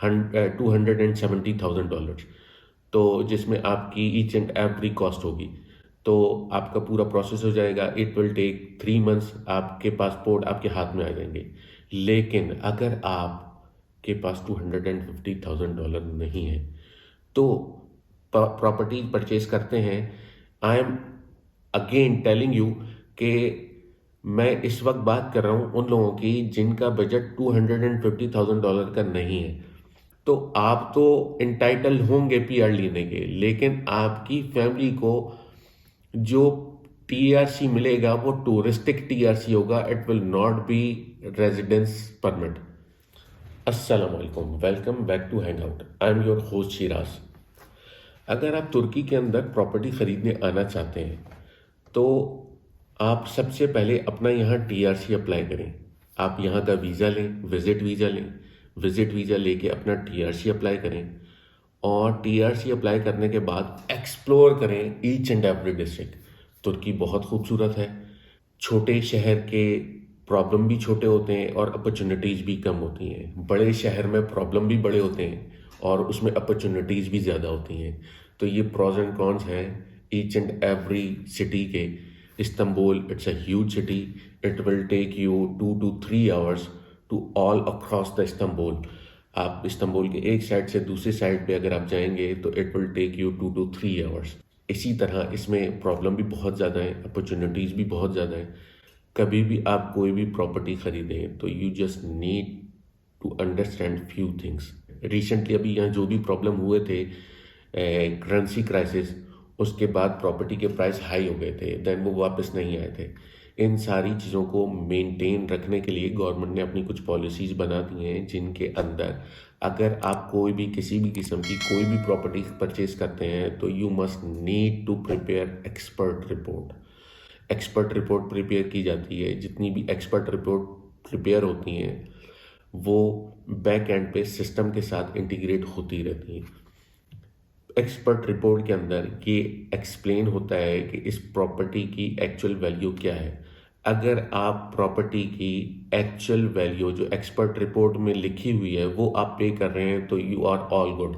$270,000, तो जिसमें आपकी ईच एंड एवरी कॉस्ट होगी। तो आपका पूरा प्रोसेस हो जाएगा। इट विल टेक 3 मंथ्स, आपके पासपोर्ट आपके हाथ में आ जाएंगे। लेकिन अगर आपके पास $250,000 नहीं है तो प्रॉपर्टी परचेज करते हैं। I am again telling you कि मैं इस वक्त बात कर रहा हूं उन लोगों की जिनका बजट $250,000 का नहीं है। तो आप तो इंटाइटल होंगे पीआर लेने के, लेकिन आपकी फैमिली को जो टीआरसी मिलेगा वो टूरिस्टिक टीआरसी होगा। It will not be residence permit. अस्सलाम वालेकुम, welcome back to hang out. I am your host Shiraz. अगर आप तुर्की के अंदर प्रॉपर्टी खरीदने आना चाहते हैं तो आप सबसे पहले अपना यहाँ टीआरसी अप्लाई करें। आप यहाँ का वीज़ा लें, विजिट वीज़ा लें। विजिट वीज़ा लेके अपना टीआरसी अप्लाई करें और टीआरसी अप्लाई करने के बाद एक्सप्लोर करें ईच एंड एवरी डिस्ट्रिक्ट। तुर्की बहुत खूबसूरत है। छोटे शहर के प्रॉब्लम भी छोटे होते हैं और अपॉर्चुनिटीज़ भी कम होती हैं। बड़े शहर में प्रॉब्लम भी बड़े होते हैं और उसमें अपॉर्चुनिटीज़ भी ज़्यादा होती हैं। तो ये प्रॉज एंड कॉन्स हैं ईच एंड एवरी सिटी के। Istanbul, it's a huge city. It will take you 2 to 3 hours to all across the Istanbul. आप इस्तांबुल के एक साइड से दूसरी साइड पे अगर आप जाएंगे तो it will take you 2 to 3 hours। इसी तरह इसमें प्रॉब्लम भी बहुत ज़्यादा है, अपॉर्चुनिटीज़ भी बहुत ज़्यादा है। कभी भी आप कोई भी प्रॉपर्टी खरीदें तो you just need to understand few things. Recently अभी यहाँ जो भी प्रॉब्लम हुए थे, करेंसी क्राइसिस, उसके बाद प्रॉपर्टी के प्राइस हाई हो गए थे, देन वो वापस नहीं आए थे। इन सारी चीज़ों को मेंटेन रखने के लिए गवर्नमेंट ने अपनी कुछ पॉलिसीज़ बना दी हैं जिनके अंदर अगर आप कोई भी किसी भी किस्म की कोई भी प्रॉपर्टी परचेज करते हैं तो you must need to prepare expert report. Expert report prepare की जाती है। जितनी भी एक्सपर्ट रिपोर्ट प्रिपेयर होती हैं वो बैक एंड पे सिस्टम के साथ इंटीग्रेट होती रहती हैं। एक्सपर्ट रिपोर्ट के अंदर ये एक्सप्लेन होता है कि इस प्रॉपर्टी की एक्चुअल वैल्यू क्या है। अगर आप प्रॉपर्टी की एक्चुअल वैल्यू जो एक्सपर्ट रिपोर्ट में लिखी हुई है वो आप पे कर रहे हैं तो यू आर ऑल गुड।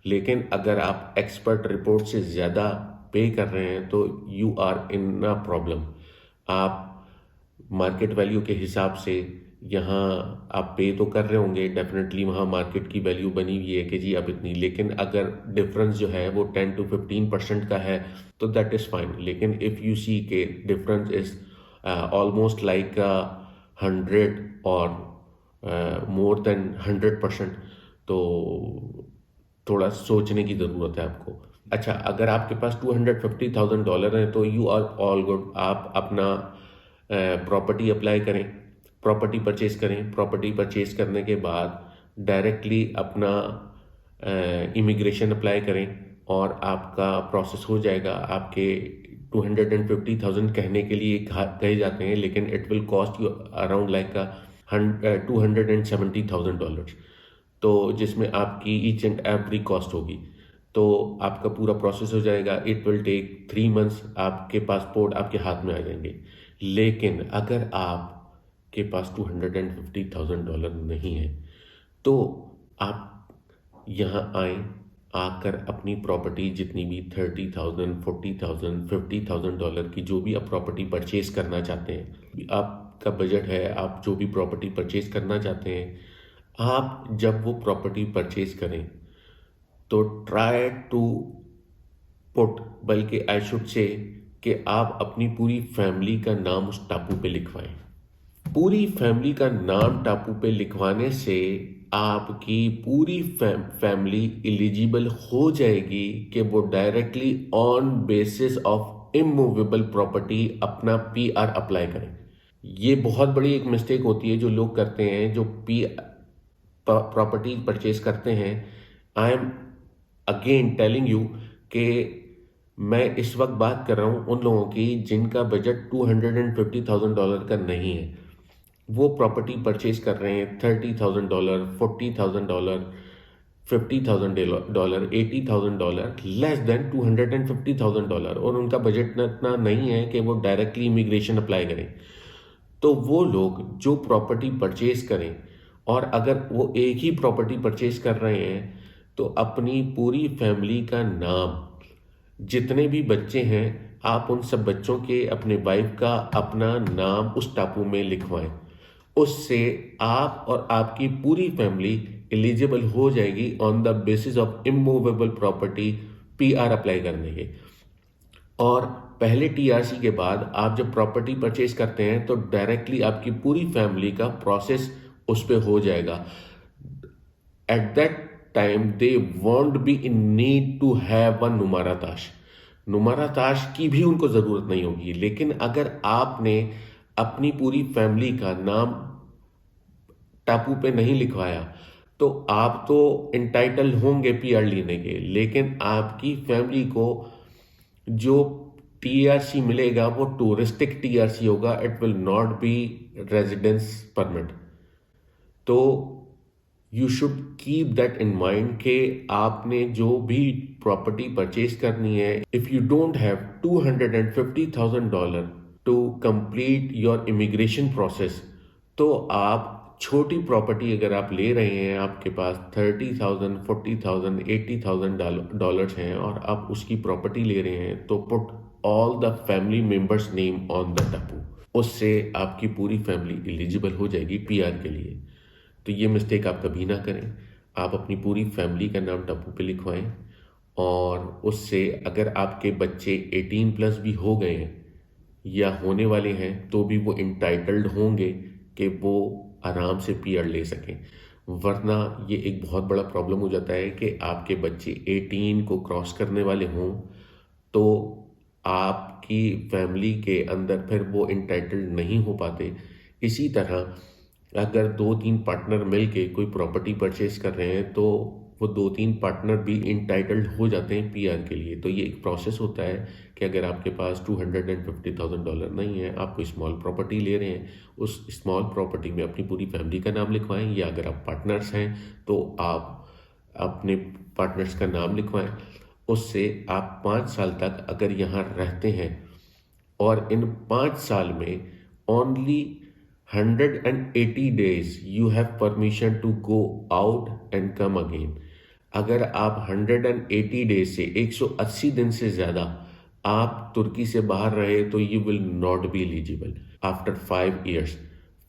लेकिन अगर आप एक्सपर्ट रिपोर्ट से ज़्यादा पे कर रहे हैं तो you are in a problem. आप मार्केट वैल्यू के हिसाब से यहाँ आप पे तो कर रहे होंगे, डेफिनेटली वहाँ मार्केट की वैल्यू बनी हुई है कि जी अब इतनी, लेकिन अगर डिफरेंस जो है वो 10 to 15% का है तो दैट इज़ फाइन। लेकिन इफ़ यू सी के डिफरेंस इज़ ऑलमोस्ट लाइक 100 और मोर देन 100%, तो थोड़ा सोचने की ज़रूरत है आपको। अच्छा, अगर आपके पास $250,000 हैं तो यू आर ऑल गुड। आप अपना प्रॉपर्टी अप्लाई करें, प्रॉपर्टी परचेज करें। प्रॉपर्टी परचेज करने के बाद डायरेक्टली अपना इमिग्रेशन अप्लाई करें और आपका प्रोसेस हो जाएगा। आपके 250,000 कहने के लिए कहे जाते हैं, लेकिन it will cost you around like $270,000, तो जिसमें आपकी ईच एंड एवरी कॉस्ट होगी। तो आपका पूरा प्रोसेस हो जाएगा। इट विल टेक 3 मंथ्स, आपके पासपोर्ट आपके हाथ में आ जाएंगे। लेकिन अगर आपके पास $250,000 नहीं है तो आप यहाँ आए, आकर अपनी प्रॉपर्टी जितनी भी $30,000, $40,000, $50,000 की जो भी आप प्रॉपर्टी परचेज करना चाहते हैं, आपका बजट है, आप जो भी प्रॉपर्टी परचेज करना चाहते हैं, आप जब वो प्रॉपर्टी परचेज करें तो ट्राई टू पुट, बल्कि आई शुड से कि आप अपनी पूरी फैमिली का नाम उस टापू पे लिखवाएं। पूरी फैमिली का नाम टापू पे लिखवाने से आपकी पूरी फैमिली एलिजिबल हो जाएगी कि वो directly on basis of immovable property अपना पीआर अप्लाई करें। ये बहुत बड़ी एक मिस्टेक होती है जो लोग करते हैं, जो प्रॉपर्टी परचेज करते हैं। I am again telling you कि मैं इस वक्त बात कर रहा हूँ उन लोगों की जिनका बजट $250,000 का नहीं है। वो प्रॉपर्टी परचेज कर रहे हैं $30,000, $40,000, $50,000, $80,000, लेस देन $250,000, और उनका बजट इतना नहीं है कि वो डायरेक्टली इमिग्रेशन अप्लाई करें। तो वो लोग जो प्रॉपर्टी परचेज करें और अगर वो एक ही प्रॉपर्टी परचेज कर रहे हैं तो अपनी पूरी फैमिली का नाम, जितने भी बच्चे हैं, आप उन सब बच्चों के, अपने वाइफ का अपना नाम उस टापू में लिखवाएं। उससे आप और आपकी पूरी फैमिली एलिजिबल हो जाएगी on the basis of immovable property PR apply करने के। और पहले टीआरसी के बाद आप जब प्रॉपर्टी परचेज करते हैं तो डायरेक्टली आपकी पूरी फैमिली का प्रोसेस उस पर हो जाएगा। At that time they won't be in need to have a नुमारा ताश। नुमारा ताश की भी उनको जरूरत नहीं होगी। लेकिन अगर आपने अपनी पूरी फैमिली का नाम टापू पे नहीं लिखवाया तो आप तो इंटाइटल होंगे पीआर लेने के, लेकिन आपकी फैमिली को जो टीआरसी मिलेगा वो टूरिस्टिक टीआरसी होगा, it will not be residence permit. तो you should keep that in mind कि आपने जो भी प्रॉपर्टी परचेज करनी है, if you don't have $250,000 to complete your immigration process, तो आप छोटी प्रॉपर्टी अगर आप ले रहे हैं, आपके पास $30,000, $40,000, $80,000 हैं और आप उसकी प्रॉपर्टी ले रहे हैं, तो put all the family members name on the टापू। उससे आपकी पूरी फैमिली एलिजिबल हो जाएगी पीआर के लिए। तो ये मिस्टेक आप कभी ना करें। आप अपनी पूरी फैमिली का नाम टापू पे लिखवाएं और उससे अगर आपके बच्चे 18+ भी हो गए हैं या होने वाले हैं तो भी वो इंटाइटल्ड होंगे कि वो आराम से पीआर ले सकें। वरना ये एक बहुत बड़ा प्रॉब्लम हो जाता है कि आपके बच्चे 18 को क्रॉस करने वाले हों तो आपकी फैमिली के अंदर फिर वो इंटाइटल्ड नहीं हो पाते। इसी तरह अगर 2-3 पार्टनर मिलके कोई प्रॉपर्टी परचेज कर रहे हैं तो वो 2-3 पार्टनर भी इंटाइटल्ड हो जाते हैं पीआर के लिए। तो ये एक प्रोसेस होता है कि अगर आपके पास $250,000 नहीं है, आप कोई स्मॉल प्रॉपर्टी ले रहे हैं, उस स्मॉल प्रॉपर्टी में अपनी पूरी फैमिली का नाम लिखवाएं, या अगर आप पार्टनर्स हैं तो आप अपने पार्टनर्स का नाम लिखवाएं। उससे आप 5 साल तक अगर यहाँ रहते हैं और इन 5 साल में only 180 days you have permission to go out and come again। अगर आप 180 डेज से 180 दिन से ज़्यादा आप तुर्की से बाहर रहे तो you will not be eligible after 5 years।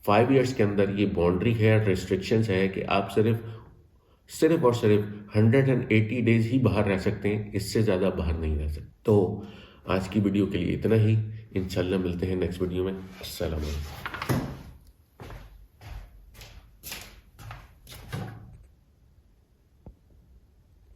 5 years के अंदर ये बाउंड्री है, रिस्ट्रिक्शंस है कि आप सिर्फ और सिर्फ 180 डेज ही बाहर रह सकते हैं, इससे ज़्यादा बाहर नहीं रह सकते। तो आज की वीडियो के लिए इतना ही। इंशाल्लाह मिलते हैं नेक्स्ट वीडियो में। अस्सलाम वालेकुम।